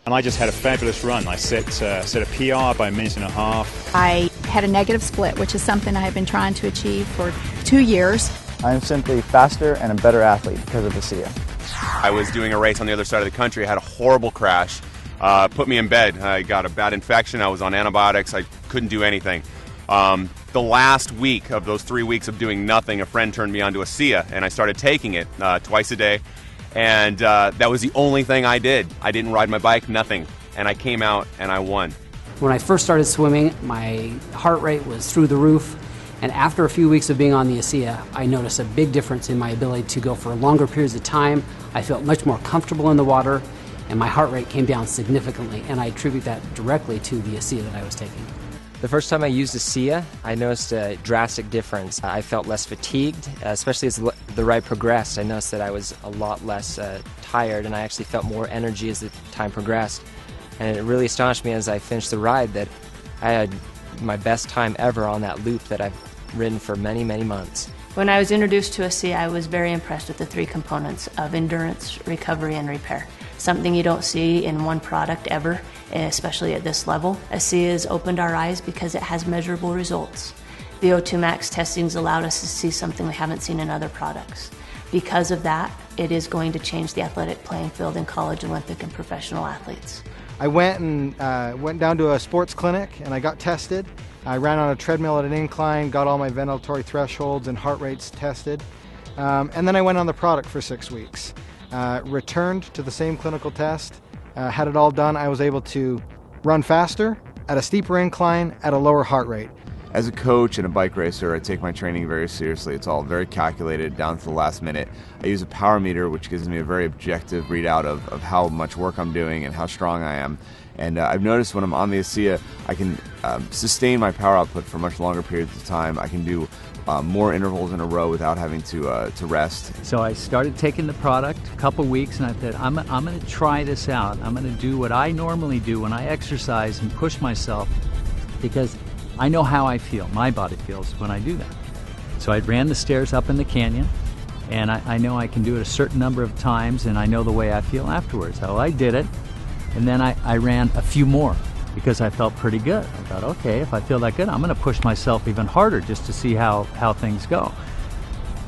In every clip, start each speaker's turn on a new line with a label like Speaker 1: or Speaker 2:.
Speaker 1: And I just had a fabulous run. I set a PR by a minute and a half.
Speaker 2: I had a negative split, which is something I have been trying to achieve for 2 years.
Speaker 3: I'm simply faster and a better athlete because of ASEA.
Speaker 4: I was doing a race on the other side of the country. I had a horrible crash. Put me in bed. I got a bad infection. I was on antibiotics. I couldn't do anything. The last week of those 3 weeks of doing nothing, a friend turned me on to ASEA, and I started taking it twice a day. And that was the only thing I did. I didn't ride my bike, nothing. And I came out and I won.
Speaker 5: When I first started swimming, my heart rate was through the roof. And after a few weeks of being on the ASEA, I noticed a big difference in my ability to go for longer periods of time. I felt much more comfortable in the water, and my heart rate came down significantly. And I attribute that directly to the ASEA that I was taking.
Speaker 6: The first time I used ASEA, I noticed a drastic difference. I felt less fatigued, especially as the ride progressed. I noticed that I was a lot less tired, and I actually felt more energy as the time progressed. And it really astonished me as I finished the ride that I had my best time ever on that loop that I've ridden for many, many months.
Speaker 7: When I was introduced to ASEA, I was very impressed with the 3 components of endurance, recovery, and repair. Something you don't see in one product ever, especially at this level. ASEA has opened our eyes because it has measurable results. The O2 Max testings allowed us to see something we haven't seen in other products. Because of that, it is going to change the athletic playing field in college, Olympic, and professional athletes.
Speaker 8: I went down to a sports clinic and I got tested. I ran on a treadmill at an incline, got all my ventilatory thresholds and heart rates tested. And then I went on the product for 6 weeks. Returned to the same clinical test, had it all done. I was able to run faster, at a steeper incline, at a lower heart rate.
Speaker 9: As a coach and a bike racer, I take my training very seriously. It's all very calculated down to the last minute. I use a power meter, which gives me a very objective readout of how much work I'm doing and how strong I am. And I've noticed when I'm on the ASEA, I can sustain my power output for much longer periods of time. I can do more intervals in a row without having to rest.
Speaker 10: So I started taking the product a couple weeks, and I thought, I'm going to try this out. I'm going to do what I normally do when I exercise and push myself, because I know how I feel, my body feels when I do that. So I ran the stairs up in the canyon, and I know I can do it a certain number of times, and I know the way I feel afterwards. So I did it, and then I ran a few more because I felt pretty good. I thought, okay, if I feel that good, I'm going to push myself even harder just to see how things go.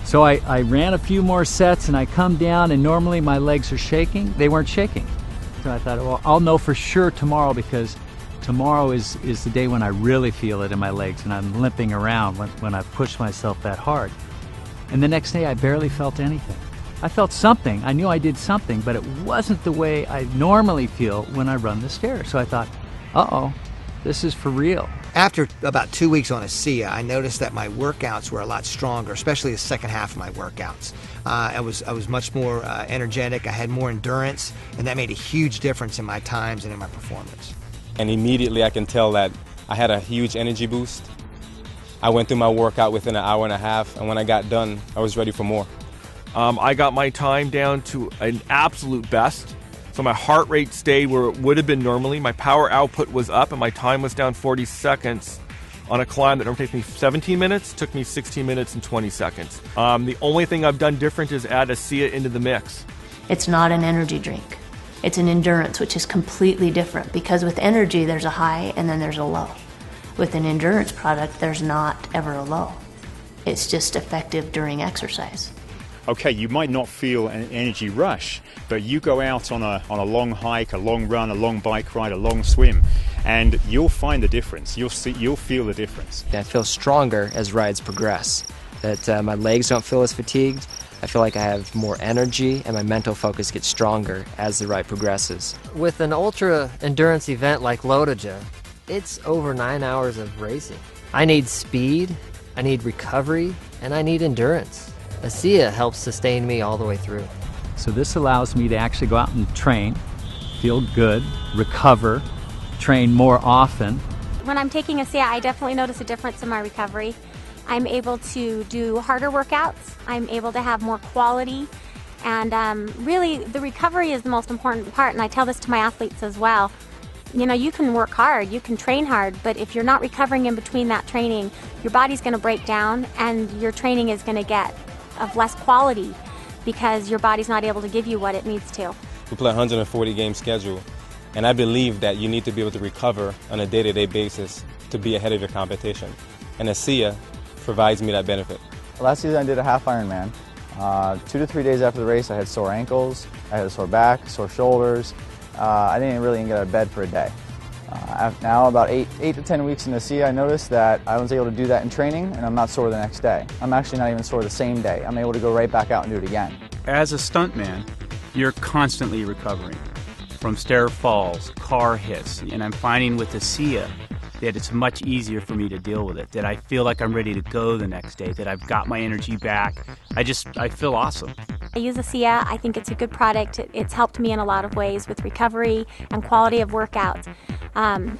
Speaker 10: So I ran a few more sets, and I come down, and normally my legs are shaking. They weren't shaking. So I thought, well, I'll know for sure tomorrow, because tomorrow is the day when I really feel it in my legs and I'm limping around when I push myself that hard. And the next day I barely felt anything. I felt something. I knew I did something, but it wasn't the way I normally feel when I run the stairs. So I thought, uh-oh, this is for real.
Speaker 11: After about 2 weeks on ASEA, I noticed that my workouts were a lot stronger, especially the second half of my workouts. I was much more energetic, I had more endurance, and that made a huge difference in my times and in my performance.
Speaker 12: And immediately I can tell that I had a huge energy boost. I went through my workout within an hour and a half, and when I got done, I was ready for more.
Speaker 13: I got my time down to an absolute best. So my heart rate stayed where it would have been normally. My power output was up, and my time was down 40 seconds on a climb that normally takes me 17 minutes, took me 16 minutes and 20 seconds. The only thing I've done different is add ASEA into the mix.
Speaker 7: It's not an energy drink. It's an endurance, which is completely different, because with energy there's a high and then there's a low. With an endurance product, there's not ever a low. It's just effective during exercise.
Speaker 1: Okay, you might not feel an energy rush, but you go out on a long hike, a long run, a long bike ride, a long swim, and you'll find the difference. You'll feel the difference.
Speaker 6: I feel stronger as rides progress, that my legs don't feel as fatigued. I feel like I have more energy, and my mental focus gets stronger as the ride progresses.
Speaker 14: With an ultra endurance event like Lotoja, it's over 9 hours of racing. I need speed, I need recovery, and I need endurance. ASEA helps sustain me all the way through.
Speaker 10: So this allows me to actually go out and train, feel good, recover, train more often.
Speaker 15: When I'm taking ASEA, I definitely notice a difference in my recovery. I'm able to do harder workouts, I'm able to have more quality, and really the recovery is the most important part, and I tell this to my athletes as well. You know, you can work hard, you can train hard, but if you're not recovering in between that training, your body's going to break down and your training is going to get of less quality because your body's not able to give you what it needs to.
Speaker 12: We play a 140 game schedule, And I believe that you need to be able to recover on a day-to-day basis to be ahead of your competition. And ASEA provides me that benefit.
Speaker 3: Last season I did a half Ironman. 2 to 3 days after the race I had sore ankles, I had a sore back, sore shoulders. I didn't really even get out of bed for a day. Now about 8 to 10 weeks in ASEA, I noticed that I was able to do that in training and I'm not sore the next day. I'm actually not even sore the same day. I'm able to go right back out and do it again.
Speaker 16: As a stuntman, you're constantly recovering from stair falls, car hits, and I'm finding with ASEA that it's much easier for me to deal with it, that I feel like I'm ready to go the next day, that I've got my energy back. I feel awesome.
Speaker 15: I use ASEA. I think it's a good product. It's helped me in a lot of ways with recovery and quality of workouts.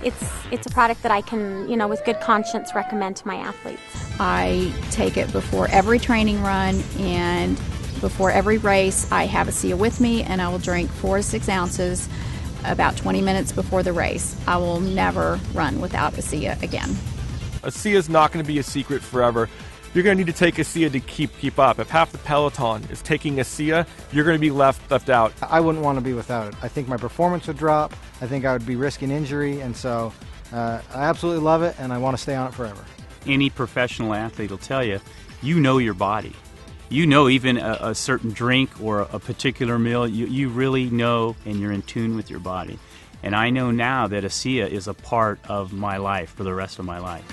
Speaker 15: It's a product that I can, with good conscience recommend to my athletes.
Speaker 2: I take it before every training run and before every race. I have ASEA with me, and I will drink 4 to 6 ounces about 20 minutes before the race. I will never run without ASEA again.
Speaker 13: ASEA is not going to be a secret forever. You're going to need to take ASEA to keep up. If half the peloton is taking ASEA, you're going to be left out.
Speaker 8: I wouldn't want to be without it. I think my performance would drop. I think I would be risking injury, and so I absolutely love it, and I want to stay on it forever.
Speaker 16: Any professional athlete will tell you, you know your body. You know even a certain drink or a particular meal, you really know and you're in tune with your body. And I know now that ASEA is a part of my life for the rest of my life.